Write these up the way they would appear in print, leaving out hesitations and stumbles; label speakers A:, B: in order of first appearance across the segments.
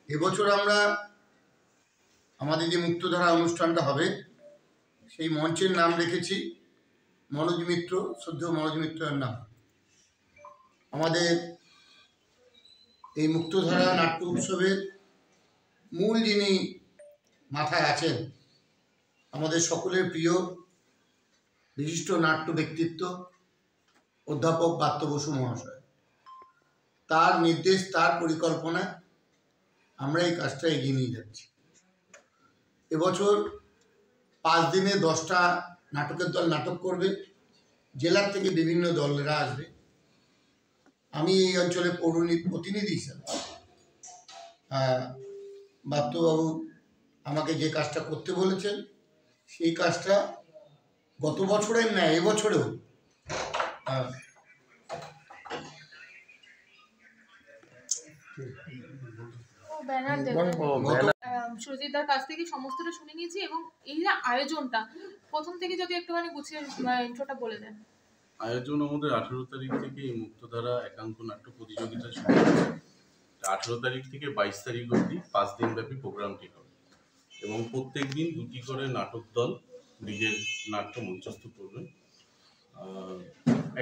A: এবছর আমরা আমাদের যে মুক্তধারা অনুষ্ঠানটা হবে সেই মঞ্চের নাম রেখেছি মনোজ মিত্র, শ্রদ্ধেয় মনোজ মিত্রের নাম। আমাদের এই মুক্তধারা নাট্য উৎসবের মূল যিনি মাথায় আছেন, আমাদের সকলের প্রিয় বিশিষ্ট নাট্য ব্যক্তিত্ব অধ্যাপক ব্রাত্য বসু মহাশয়। তার নির্দেশ, তার পরিকল্পনায় আমরা এই কাজটা এগিয়ে নিয়ে যাচ্ছি। এবছর 5 দিনে 10টা নাটকের দল নাটক করবে, জেলার থেকে বিভিন্ন দলেরা আসবে। আমি এই অঞ্চলে প্রতিনিধি হিসাবে ব্রাত্যবাবু আমাকে যে কাজটা করতে বলেছেন সেই কাজটা গত বছরের না এবছরেও
B: সুরজিৎদার কাছ থেকে সমস্তটা শুনে নিয়েছি এবং এই যে আয়োজনটা প্রথম থেকে যদি একটুখানি গুছিয়ে ইন্ট্রোটা বলে দেন।
C: আয়োজন আমাদের 18 তারিখ থেকে এই মুক্তধারা একাঙ্ক নাট্য প্রতিযোগিতা শুরু হচ্ছে। 18 তারিখ থেকে 22 তারিখ অবধি 5 দিন ব্যাপী প্রোগ্রামটি হবে এবং প্রত্যেক দিন 2টি করে নাটক দল নিজের নাট্য মঞ্চস্থ করবেন।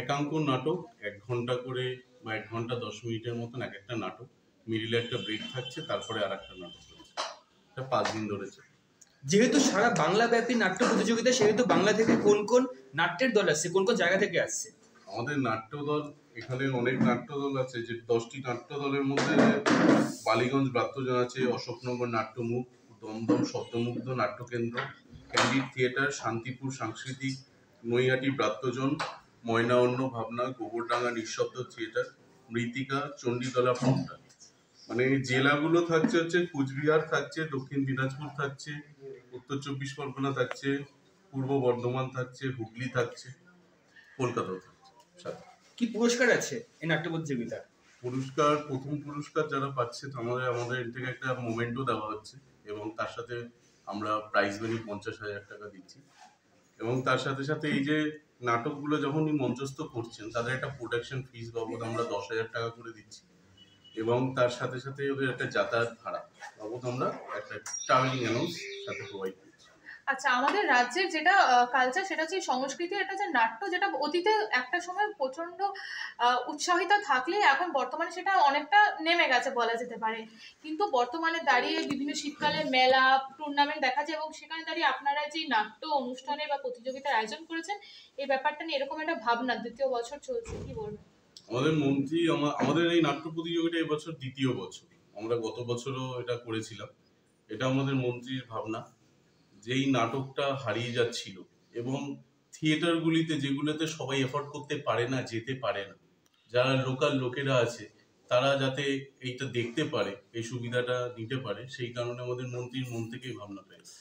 C: একাঙ্ক নাটক 1 ঘন্টা করে বা 1 ঘন্টা 10 মিনিটের মতন এক একটা নাটক, মিডিলে একটা ব্রেক থাকছে, তারপরে আর একটা নাটক হচ্ছে। এটা 5 দিন ধরে চলে।
D: যেহেতু সারা বাংলা ব্যাপী নাট্য প্রতিযোগিতা, সেহেতু বাংলা থেকে কোন কোন নাট্যের দল আসছে, কোন কোন জায়গা থেকে আসছে?
C: আমাদের নাট্য দল, এখানে অনেক নাট্য দল আছে, যে 10টি নাট্য দলের মধ্যে বালিগঞ্জ ব্রাত্যজন আছে, অশোকনগর নাট্যমুখ, দমদম শব্দমুগ্ধ নাট্যকেন্দ্র, ক্যান্ডিড থিয়েটার, শান্তিপুর সাংস্কৃতিক, নৈহাটি ব্রাত্যজন, ময়না অন্য ভাবনা, গোবরডাঙ্গা নিঃশব্দ থিয়েটার, মৃত্তিকা, চণ্ডীতলা ফ্রন্টাল। মানে জেলাগুলো থাকছে হচ্ছে কুচবিহার থাকছে, দক্ষিণ দিনাজপুর থাকছে, উত্তর 24 পরগনা থাকছে, পূর্ব বর্ধমান থাকছে, হুগলি থাকছে, কলকাতাও থাকছে।
D: কি পুরস্কার আছে এই নাট্য প্রতিযোগিতা?
C: পুরস্কার, প্রথম পুরস্কার যারা পাচ্ছে আমাদের এর থেকে একটা মোমেন্টও দেওয়া হচ্ছে এবং তার সাথে আমরা প্রাইজ মানি 50,000 টাকা দিচ্ছি এবং তার সাথে সাথে এই যে নাটকগুলো যখনই মঞ্চস্থ করছেন তাদের একটা প্রোডাকশন ফিস বাবদ আমরা 10,000 টাকা করে দিচ্ছি এবং তার সাথে সাথে ওদের একটা যাতায়াত ভাড়া বাবদ আমরা একটা ট্রাভেলিং অ্যালাউন্স সাথে প্রোভাইড করছি।
B: আচ্ছা, আমাদের রাজ্যের যেটা কালচার, সেটা হচ্ছে সংস্কৃতি, এটা যে নাট্য, যেটা অতীতে একটা সময় প্রচন্ড উৎসাহিত থাকলে এখন বর্তমানে সেটা অনেকটা নেমে গেছে বলা যেতে পারে, কিন্তু বর্তমানে দাঁড়িয়ে বিভিন্ন শীতকালে মেলা টুর্নামেন্ট দেখা যায় এবং সেখানে দাঁড়িয়ে আপনারা যে নাট্য অনুষ্ঠানে বা প্রতিযোগিতার আয়োজন করেছেন, এই ব্যাপারটা নিয়ে এরকম একটা ভাবনা 2য় বছর চলছে, কি বলবেন?
C: আমাদের মন্ত্রী, আমাদের এই নাট্য প্রতিযোগিতা এবছর 2য় বছর। আমরা গত বছরও এটা করেছিলাম। এটা আমাদের মন্ত্রীর ভাবনা, যেই নাটকটা হারিয়ে যাচ্ছিল এবং থিয়েটারগুলিতে যেগুলোতে সবাই এফোর্ড করতে পারে না, যেতে পারে না, যারা লোকাল লোকেরা আছে তারা যাতে এইটা দেখতে পারে, এই সুবিধাটা নিতে পারে, সেই কারণে আমাদের মন্ত্রীর মন থেকেই ভাবনা পেয়েছে।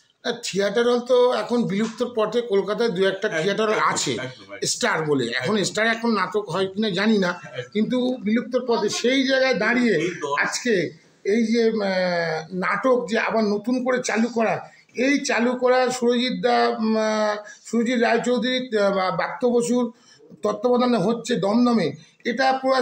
E: থিয়েটার হল তো এখন বিলুপ্তর পথে, কলকাতায় 2-1টা থিয়েটার আছে স্টার বলে, এখন স্টার এখন নাটক হয় কিনা জানি না, কিন্তু বিলুপ্তর পথে। সেই জায়গায় দাঁড়িয়ে আজকে এই যে নাটক যে আবার নতুন করে চালু করা, এই চালু করা সুরজিৎ রায়চৌধুরী ব্রাত্য বসুর তত্ত্বাবধানে হচ্ছে দমদমে, এটা পুরো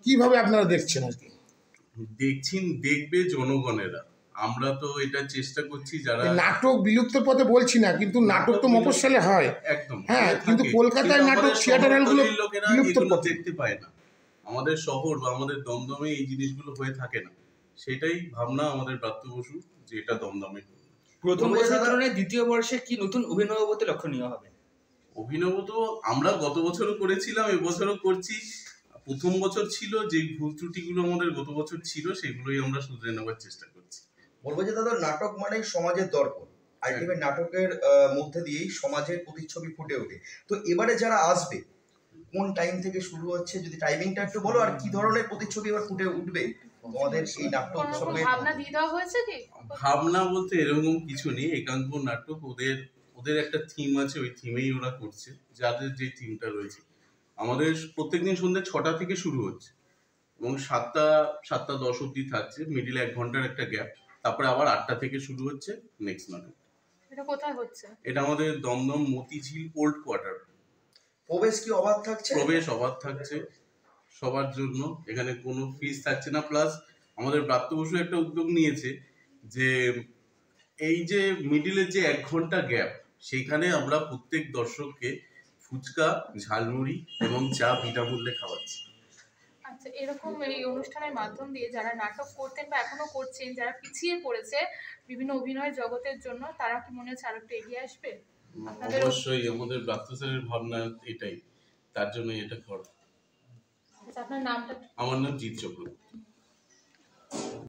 E: কিভাবে আপনারা দেখছেন? আর কি
C: দেখবে জনগণেরা, আমরা তো এটা চেষ্টা করছি। যারা
E: নাটক বিলুপ্তর পথে বলছি না, কিন্তু নাটক তো মফস্বলে হয়
C: একদম,
E: হ্যাঁ, কিন্তু কলকাতায় নাটক থিয়েটার হলগুলো বিলুপ্তর পথে
C: দেখতে পায় না। আমাদের শহর বা আমাদের দমদমে এই জিনিসগুলো হয়ে থাকে না, সেটাই ভাবনা আমাদের ব্রাত্য বসু যে এটা দমদমে।
D: প্রথম বছরের তুলনায় 2য় বর্ষে কি নতুন অভিনবত্ব লক্ষণীয় হবে?
C: অভিনবত্ব আমরা গত বছরও করেছিলাম, এবছরও করছি। প্রথম বছর ছিল যে ভুল ত্রুটিগুলো আমাদের গত বছর ছিল, সেগুলোই আমরা শুধরে নেওয়ার চেষ্টা করছি।
F: বলবো যে দাদা, নাটক মানেই সমাজের দর্পণ। আলটিমেট নাটকের মধ্যে দিয়েই সমাজের প্রতিচ্ছবি ফুটে ওঠে। তো এবারে যারা আসবে, কোন টাইম থেকে শুরু হচ্ছে, যদি টাইমিংটা একটু বলো, আর কি ধরনের প্রতিচ্ছবি এবার ফুটে উঠবে তোমাদের এই নাট্য উৎসবে?
B: ভাবনা দিয়ে দেওয়া হয়েছে কি?
C: ভাবনা বলতে এরকম কিছু নেই। একাঙ্ক নাটক ওদের একটা থিম আছে, ওই থিমেই ওরা করছে, যাদের যে থিমটা রয়েছে। আমাদের প্রত্যেকদিন সন্ধ্যে 6টা থেকে শুরু হচ্ছে এবং 7টা 10 অব্দি থাকছে, মিডিলে 1 ঘন্টার একটা গ্যাপ, তারপরে আবার 8টা থেকে শুরু হচ্ছে নেক্সট নাটক।
B: এটা কোথায় হচ্ছে?
C: এটা আমাদের দমদম মতিঝিল ওল্ড কোয়ার্টার।
F: প্রবেশ কি অবাধ থাকছে?
C: প্রবেশ অবাধ থাকছে সবার জন্য, এখানে কোনো ফিস থাকছে না। প্লাস আমাদের ব্রাত্য বসু একটা উদ্যোগ নিয়েছে যে এই যে মিডিলের যে 1 ঘন্টা গ্যাপ, সেইখানে আমরা প্রত্যেক দর্শককে ফুচকা, ঝালমুড়ি এবং চা বিনামূল্যে খাওয়াচ্ছি।
B: আচ্ছা, এরকম এই অনুষ্ঠানের মাধ্যম দিয়ে যারা নাটক করতেন বা এখনো করছেন, যারা পিছিয়ে পড়েছে বিভিন্ন অভিনয় জগতের জন্য, তারা কি মনে হচ্ছে আরেকটু এগিয়ে আসবে? আপনাদের
C: অবশ্যই আমাদের ব্রাত্য স্যারের ভাবনা এটাই, তার জন্য এটা করা।
B: আচ্ছা, আপনার নামটা?
C: আমার নাম জিৎ চক্রবর্তী।